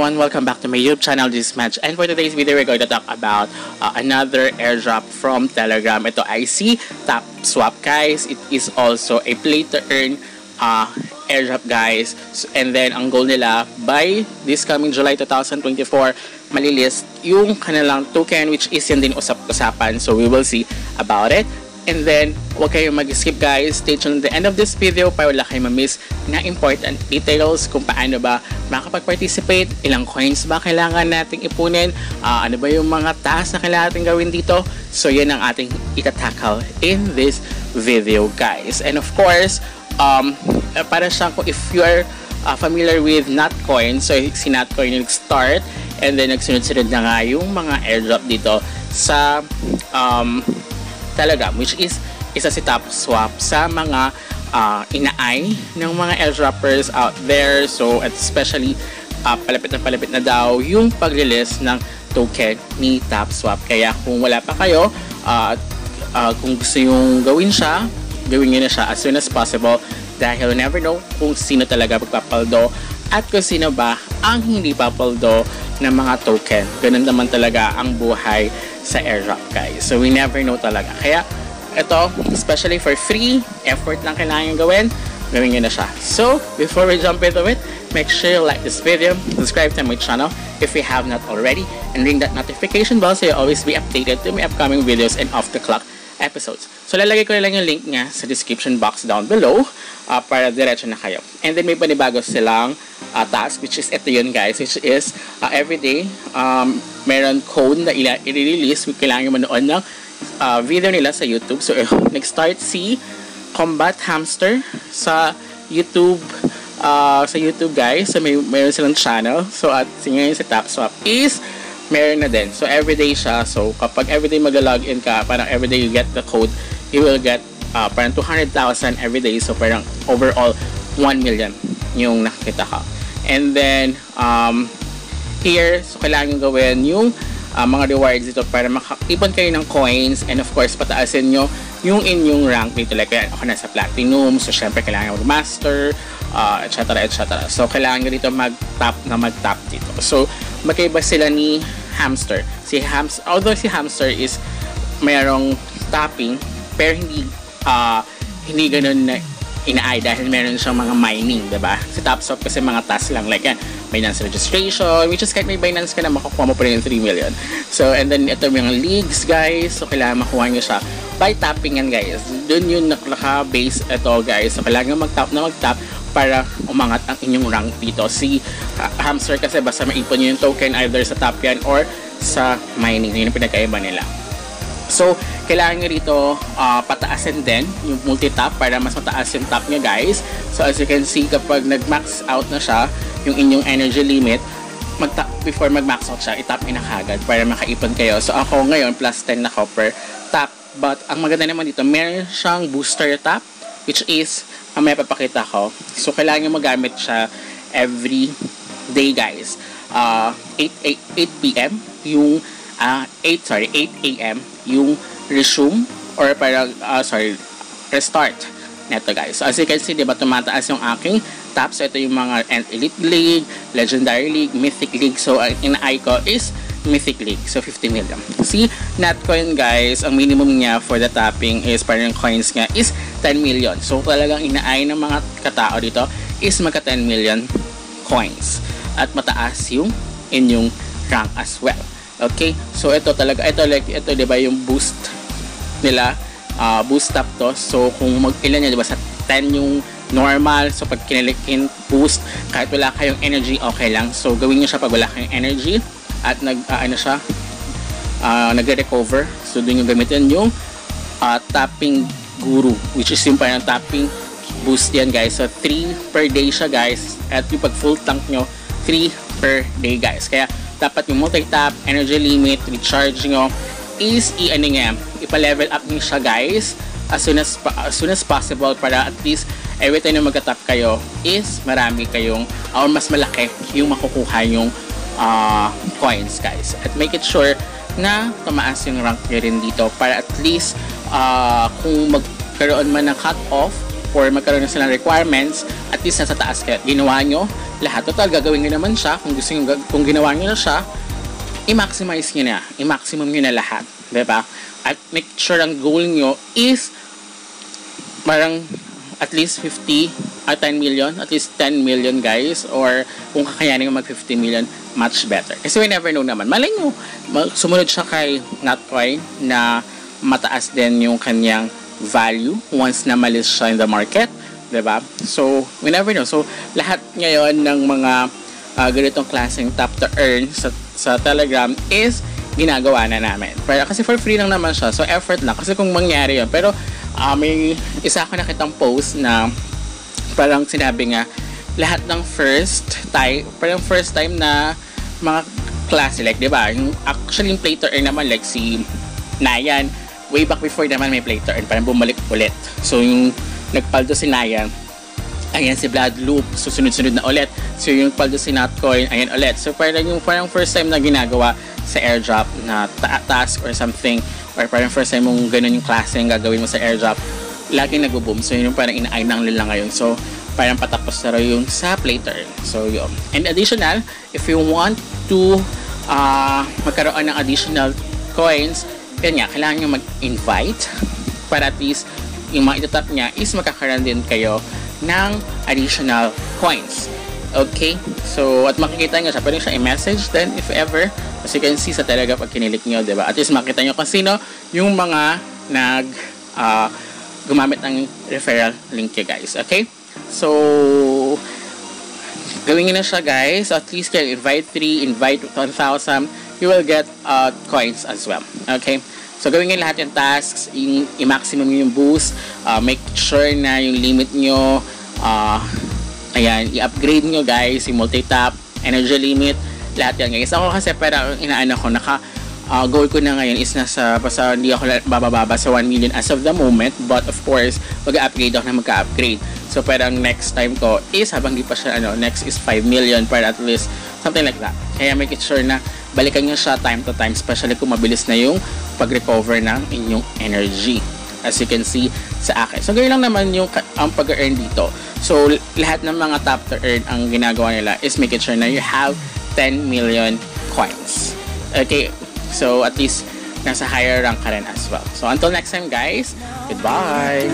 everyone, welcome back to my YouTube channel, this is Match. And for today's video, we're going to talk about another airdrop from Telegram. Ito ay si Top Swap, guys. It is also a play to earn airdrop, guys. And then ang goal nila by this coming July 2024, malilist yung kanilang token, which is yan din usap-usapan. So we will see about it. And then, huwag kayong mag-skip, guys. Stay tuned at the end of this video para wala kayong ma-miss na important details kung paano ba makapag-participate, ilang coins ba kailangan nating ipunin, ano ba yung mga task na kailangan natin gawin dito. So, yun ang ating itatakal in this video, guys. And of course, para siyang kung if you are familiar with Notcoin, so si Notcoin yung start and then nagsunod-sunod na nga yung mga airdrop dito sa Telegram, which is isa si Top Swap sa mga inaay ng mga airdroppers out there. So especially palapit na daw yung paglilist ng token ni Top Swap. Kaya kung wala pa kayo, kung gusto yung gawin siya, gawin nyo na siya as soon as possible, dahil you never know kung sino talaga magpapaldo at kung sino ba ang hindi papaldo ng mga token. Ganun naman talaga ang buhay sa airdrop, guys. So we never know talaga. Kaya ito, especially for free, effort lang kailangan gawin nyo na siya. So before we jump into it, make sure you like this video, subscribe to my channel if you have not already, and ring that notification bell so you'll always be updated to my upcoming videos and off the clock episodes. So lalagay ko lang yung link niya sa description box down below para diretso na kayo. And then may panibago silang task, which is ito yun, guys, which is everyday meron code na i-release. Kailangan yung manood ng video nila sa YouTube. So nag-start si Combat Hamster sa YouTube, guys. So mayroon silang channel. So at ngayon si Top Swap is meron na din. So everyday siya. So kapag everyday mag-login ka, parang everyday you get the code, you will get parang 200,000 everyday. So parang overall 1 million yung nakikita ka. And then here, so kailangan gawin yung mga rewards dito para makaipon kayo ng coins, and of course pataasin nyo yung inyong rank dito. Like ako nasa platinum, so syempre kailangan mag-master, etc. So kailangan nyo dito mag-tap dito. So magkaiba sila ni Hamster. Although si Hamster is mayroong tapping, pero hindi ganun na inaay dahil meron siyang mga mining, diba? Si Top Swap kasi mga tasks lang, like yan, Binance registration, which is kahit may Binance ka na, makukuha mo pa rin yung 3 million. So, and then ito yung leagues, guys. So, kailangan makuha nyo siya by tapping yan, guys. Doon yung naka-base ito, guys. So, kailangan mag-tap para umangat ang inyong rank dito. Si Hamster kasi basta maipon nyo yung token either sa tap yan or sa mining. Yun yung pinagkaiba nila. So, kailangan nyo dito pataasin din yung multi-tap para mas mataas yung tap nyo, guys. So, as you can see, kapag nag-max out na siya, yung inyong energy limit, before mag-max out siya, itap nyo na kagad para makaipon kayo. So, ako ngayon, plus 10 na ako per tap. But, ang maganda naman dito, meron siyang booster tap, which is, may papakita ko. So, kailangan nyo magamit siya every day, guys. 8 p.m. yung 8 a.m. yung resume or parang restart neto, guys. So as you can see, diba, tumataas yung aking taps. So ito yung mga Elite League, Legendary League, Mythic League. So ang ina-eye ko is Mythic League. So 50 million. See, Notcoin, guys, ang minimum niya for the tapping is parang coins nga is 10 million. So talagang ina-eye ng mga katao dito is magka 10 million coins. At mataas yung inyong rank as well. Okay, so ito talaga, ito diba yung boost nila, boost tap to. So kung ilan niya, diba sa 10 yung normal, so pag kinilikin boost, kahit wala kayong energy, okay lang. So gawin niyo siya pag wala kayong energy at nagre-recover. So doon yung gamitin yung tapping guru, which is yung parang tapping boost yan, guys. So 3 per day siya, guys, at yung pag full tank nyo, 3 per day, guys. Kaya dapat yung multi-tap, energy limit, recharge nyo is ipa-level up nyo siya, guys, as soon as possible para at least every time na mag-tap kayo is marami kayong or mas malaki yung makukuha yung coins, guys. At make it sure na tumaas yung rank nyo rin dito para at least kung magkaroon man ng cut-off or magkaroon na silang requirements, at least nasa taas kayo. Ginawa nyo lahat. Total, gagawin nyo naman siya. Kung gusto nyo, kung ginawa nyo na siya, i-maximize nyo na. I-maximum nyo na lahat. Diba? At make sure ang goal nyo is parang at least 50 or 10 million. At least 10 million, guys. Or kung kakayanin nyo mag 50 million, much better. Kasi we never know naman. Malay nyo, sumunod siya kay Notcoin na mataas din yung kanyang value once na malis siya in the market. Diba? So, we never know. So, lahat ngayon ng mga ganitong klaseng tap to earn sa Telegram is ginagawa na namin. Pero kasi for free lang naman siya. So, effort lang. Kasi kung mangyari yun. Pero, may isa ako nakitang post na parang sinabi nga, lahat ng first time na mga klase, like, diba? Actually, yung play to earn naman, like si Nayan, way back before naman may play to earn, parang bumalik ulit. So, yung nagpaldo si Nayan, ayan si Bloodloop, so sunod-sunod na ulit. So, yung paldo si Notcoin, ayan ulit. So, parang first time na ginagawa sa airdrop na task or something, or parang first time mong ganun yung klase yung gagawin mo sa airdrop, laging nag-boom. So, yun yung parang ina-eye ng nila ngayon. So, parang patapos na rin yung sa play to earn. So, yun. And additional, if you want to magkaroon ng additional coins, yan nga, kailangan nyo mag-invite para at least yung mga itatap niya is makakaroon din kayo ng additional coins. Okay? So, at makikita nyo siya, pwede siya i-message then if ever, as you can see sa Telegram pag kinilik nyo, diba? At least makita nyo kung sino yung mga gumamit ng referral link nyo, guys. Okay? So, gawin nyo na siya, guys. At least kayo invite 3, invite 1,000, you will get coins as well. Okay? So, gawin nyo lahat yung tasks, i-maximum yung boost, make sure na yung limit nyo, ayan, i-upgrade nyo, guys, yung multi-tap, energy limit, lahat yan, guys. Ako kasi parang inaano ko, goal ko na ngayon is basta hindi ako bababa sa 1 million as of the moment, but of course, mag-upgrade ako na magka-upgrade. So, parang next time ko is, habang di pa siya, next is 5 million para at least, something like that. Kaya make it sure na balikan nyo siya time to time, especially kung mabilis na yung pag-recover ng inyong energy. As you can see sa akin. So, ganoon lang naman yung pag-earn dito. So, lahat ng mga tap to earn, ang ginagawa nila is make it sure na you have 10 million coins. Okay? So, at least, nasa higher rank ka rin as well. So, until next time, guys, goodbye!